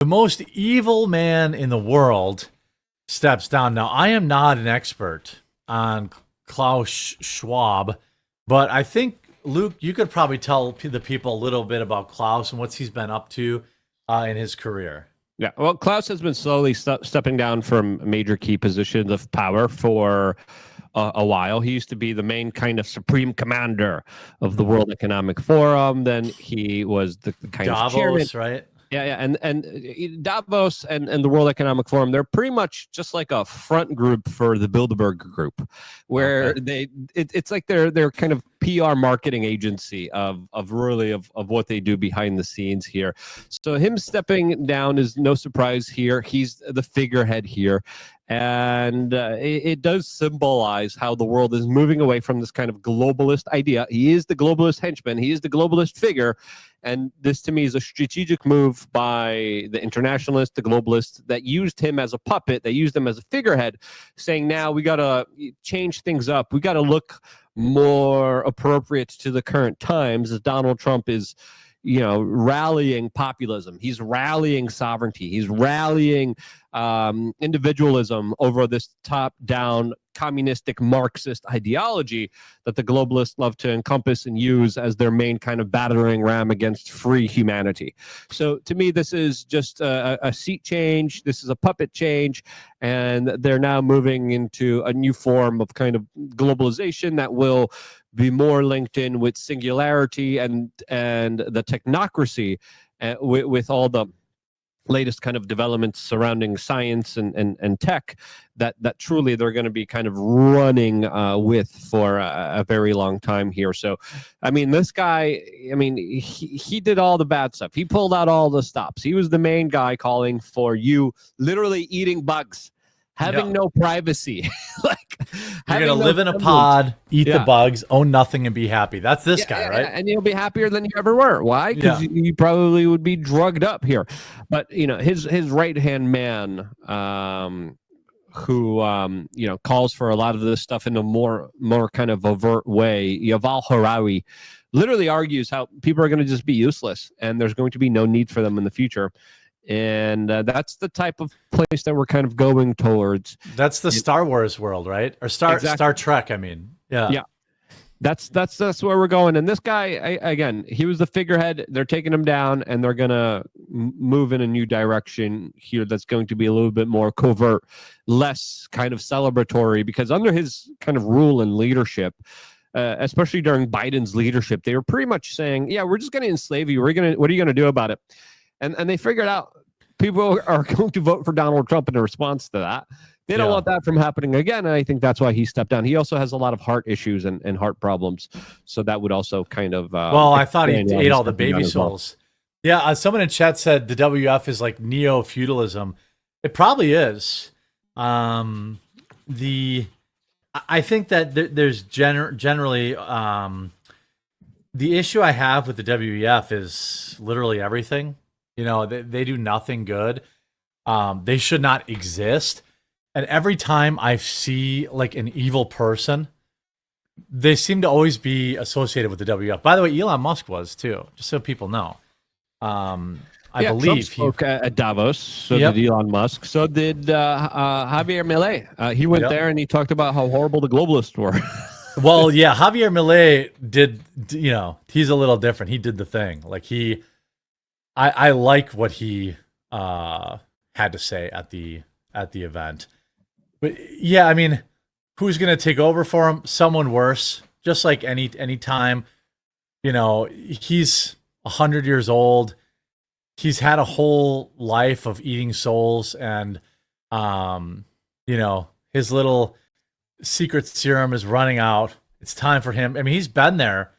The most evil man in the world steps down. Now, I am not an expert on Klaus Schwab, but I think, Luke, you could probably tell the people a little bit about Klaus and what he's been up to in his career. Yeah, well, Klaus has been slowly stepping down from major key positions of power for a while. He used to be the main kind of supreme commander of the World Economic Forum. Then he was the kind Davos, of chairman, right? Yeah, and Davos and the World Economic Forum, they're pretty much just like a front group for the Bilderberg Group, where it's like they're kind of PR marketing agency of what they do behind the scenes here. So him stepping down is no surprise here. He's the figurehead here. And it does symbolize how the world is moving away from this kind of globalist idea. He is the globalist henchman. He is the globalist figure. And this, to me, is a strategic move by the internationalists, the globalists, that used him as a puppet, that used him as a figurehead, saying, now we got to change things up. We got to look more appropriate to the current times, as Donald Trump is rallying populism. He's rallying sovereignty. He's rallying individualism over this top-down communistic Marxist ideology that the globalists love to encompass and use as their main kind of battering ram against free humanity. So to me, this is just a seat change. This is a puppet change, and they're now moving into a new form of kind of globalization that will be more linked in with singularity and the technocracy, with all the latest kind of developments surrounding science and tech that truly they're going to be kind of running with for a very long time here. So, I mean, this guy, he did all the bad stuff. He pulled out all the stops. He was the main guy calling for you literally eating bugs, having no privacy. You're going to live in a pod, eat the bugs, own nothing, and be happy. That's this guy, right? And you'll be happier than you ever were. Why? Because you probably would be drugged up here. But, his right-hand man, who, calls for a lot of this stuff in a more kind of overt way, Yuval Harari, literally argues how people are going to just be useless and there's going to be no need for them in the future. And that's the type of place that we're kind of going towards. That's the Star Wars world, right? Or Star Trek, I mean. Yeah. That's where we're going. And this guy, again, he was the figurehead. They're taking him down, and they're going to move in a new direction here that's going to be a little bit more covert, less kind of celebratory, because under his kind of rule and leadership, especially during Biden's leadership, they were pretty much saying, yeah, we're just going to enslave you. What are you going to do about it? And they figured out people are going to vote for Donald Trump in response to that. They don't want that from happening again. And I think that's why he stepped down. He also has a lot of heart issues and heart problems. So that would also kind of... I thought he ate all the baby souls. Well. Yeah, someone in chat said the WF is like neo-feudalism. It probably is. I think that there's generally... the issue I have with the WEF is literally everything. They do nothing good. They should not exist. And every time I see like an evil person, they seem to always be associated with the WF. By the way, Elon Musk was too, just so people know. I believe Trump spoke at Davos. So did Elon Musk. So did Javier Milei. He went there and he talked about how horrible the globalists were. Well, yeah, Javier Milei did. He's a little different. He did the thing. Like I like what he had to say at the event. But yeah, I mean, who's going to take over for him? Someone worse. Just like any time, he's 100 years old. He's had a whole life of eating souls, and his little secret serum is running out. It's time for him. I mean, he's been there.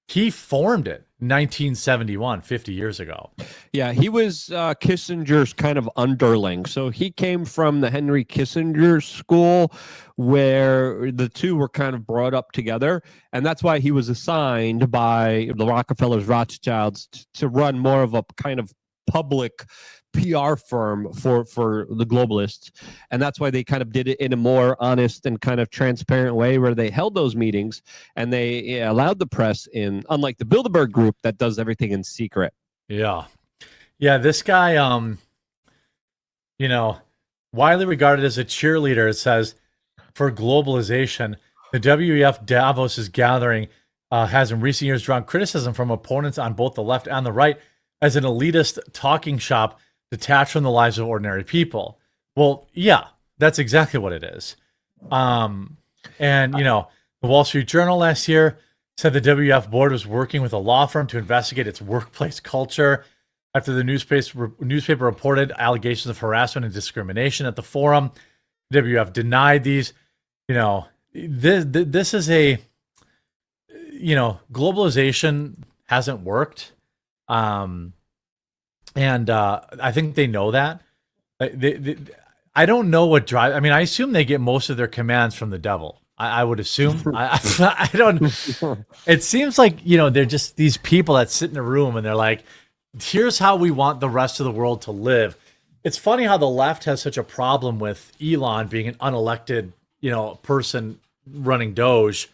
He formed it 1971, 50 years ago. Yeah, he was Kissinger's kind of underling. So he came from the Henry Kissinger school where the two were kind of brought up together. And that's why he was assigned by the Rockefellers, Rothschilds to run more of a kind of public PR firm for the globalists. And that's why they kind of did it in a more honest and kind of transparent way, where they held those meetings and they allowed the press in, unlike the Bilderberg Group that does everything in secret. Yeah. This guy, widely regarded as a cheerleader, it says, for globalization, the WEF Davos gathering has in recent years drawn criticism from opponents on both the left and the right as an elitist talking shop detached from the lives of ordinary people. Well, yeah, that's exactly what it is. The Wall Street Journal last year said the WEF board was working with a law firm to investigate its workplace culture after the newspaper reported allegations of harassment and discrimination at the forum. WEF denied these. This is globalization hasn't worked. I think they know that. I don't know what drives. I mean, I assume they get most of their commands from the devil. I would assume. I don't. It seems like they're just these people that sit in a room and they're like, "Here's how we want the rest of the world to live." It's funny how the left has such a problem with Elon being an unelected, person running Doge,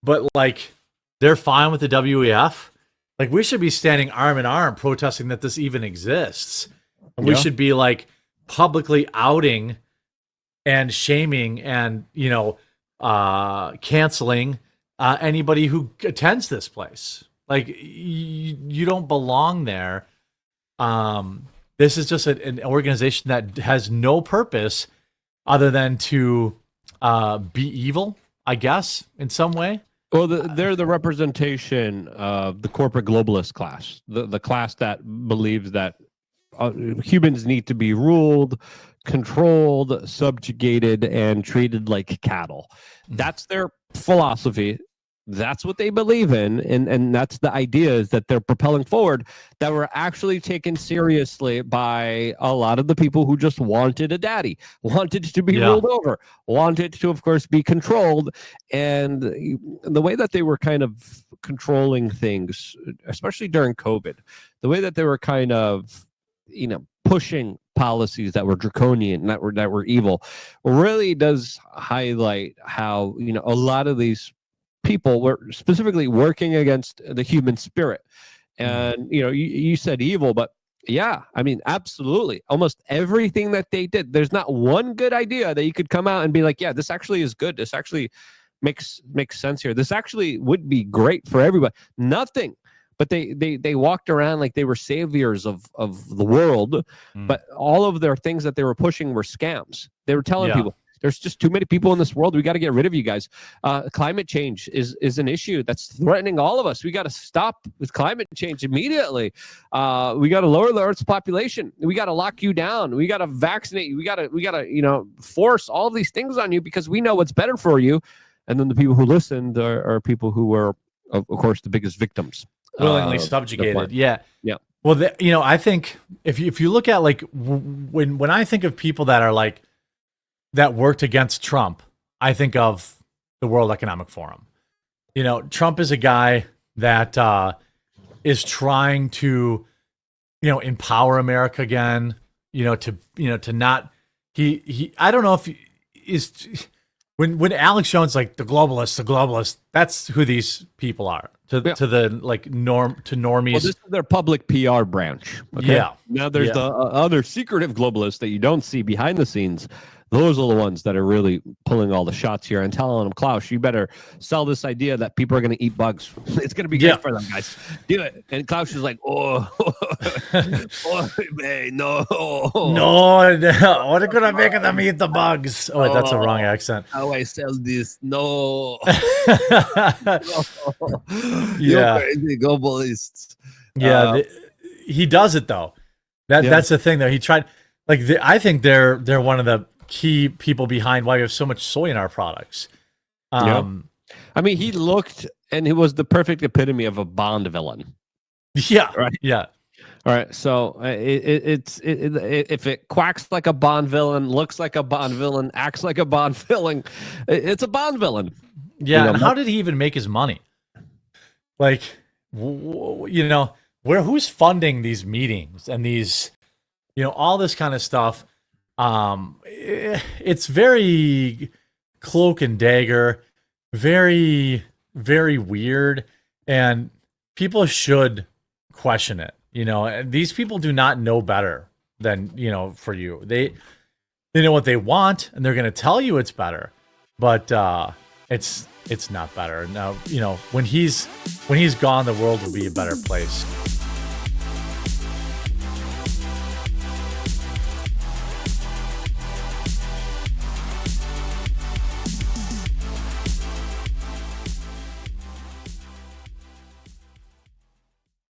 but like they're fine with the WEF. Like we should be standing arm in arm protesting that this even exists, and we should be like publicly outing and shaming and canceling anybody who attends this place. Like you don't belong there. This is just an organization that has no purpose other than to be evil, I guess, in some way. Well, they're the representation of the corporate globalist class, the class that believes that humans need to be ruled, controlled, subjugated, and treated like cattle. That's their philosophy. That's what they believe in, and that's the ideas that they're propelling forward that were actually taken seriously by a lot of the people who just wanted a daddy, wanted to be ruled over, wanted to, of course, be controlled. And the way that they were kind of controlling things, especially during COVID, the way that they were kind of, pushing policies that were draconian, that were evil, really does highlight how, a lot of these people were specifically working against the human spirit. And you said evil, but yeah, I mean, absolutely, almost everything that they did, there's not one good idea that you could come out and be like, yeah, this actually is good, this actually makes sense here, this actually would be great for everybody. Nothing. But they walked around like they were saviors of the world, but all of their things that they were pushing were scams. They were telling people, there's just too many people in this world. We got to get rid of you guys. Climate change is an issue that's threatening all of us. We got to stop with climate change immediately. We got to lower the Earth's population. We got to lock you down. We got to vaccinate you. We got to force all of these things on you because we know what's better for you. And then the people who listened are people who were, of course, the biggest victims. Willingly subjugated. Yeah. Well, I think if you look at like when I think of people that are like that worked against Trump, I think of the World Economic Forum. Trump is a guy that is trying to empower America again. To not he I don't know if he is when Alex Jones like the globalists. That's who these people are. To the like normies. Well, this is their public PR branch. Okay? Yeah. Now there's the other secretive globalists that you don't see behind the scenes. Those are the ones that are really pulling all the shots here and telling them, Klaus, you better sell this idea that people are going to eat bugs. It's going to be good for them, guys. Do it. And Klaus is like, oh man, no, what are going to make them eat the bugs? Oh, that's a wrong accent. How I sell this? No. Yeah, crazy globalists. Yeah, he does it though. That's the thing though. He tried. Like I think they're one of the key people behind why we have so much soy in our products. I mean, he looked and he was the perfect epitome of a Bond villain. Yeah. Right. Yeah. All right. So if it quacks like a Bond villain, looks like a Bond villain, acts like a Bond villain, it's a Bond villain. Yeah. And how did he even make his money? Like, who's funding these meetings and these, all this kind of stuff. It's very cloak and dagger, very, very weird, and people should question it. These people do not know better than, you know, for you. They know what they want, and they're going to tell you it's better, but it's not better. Now, you know, when he's gone, the world will be a better place.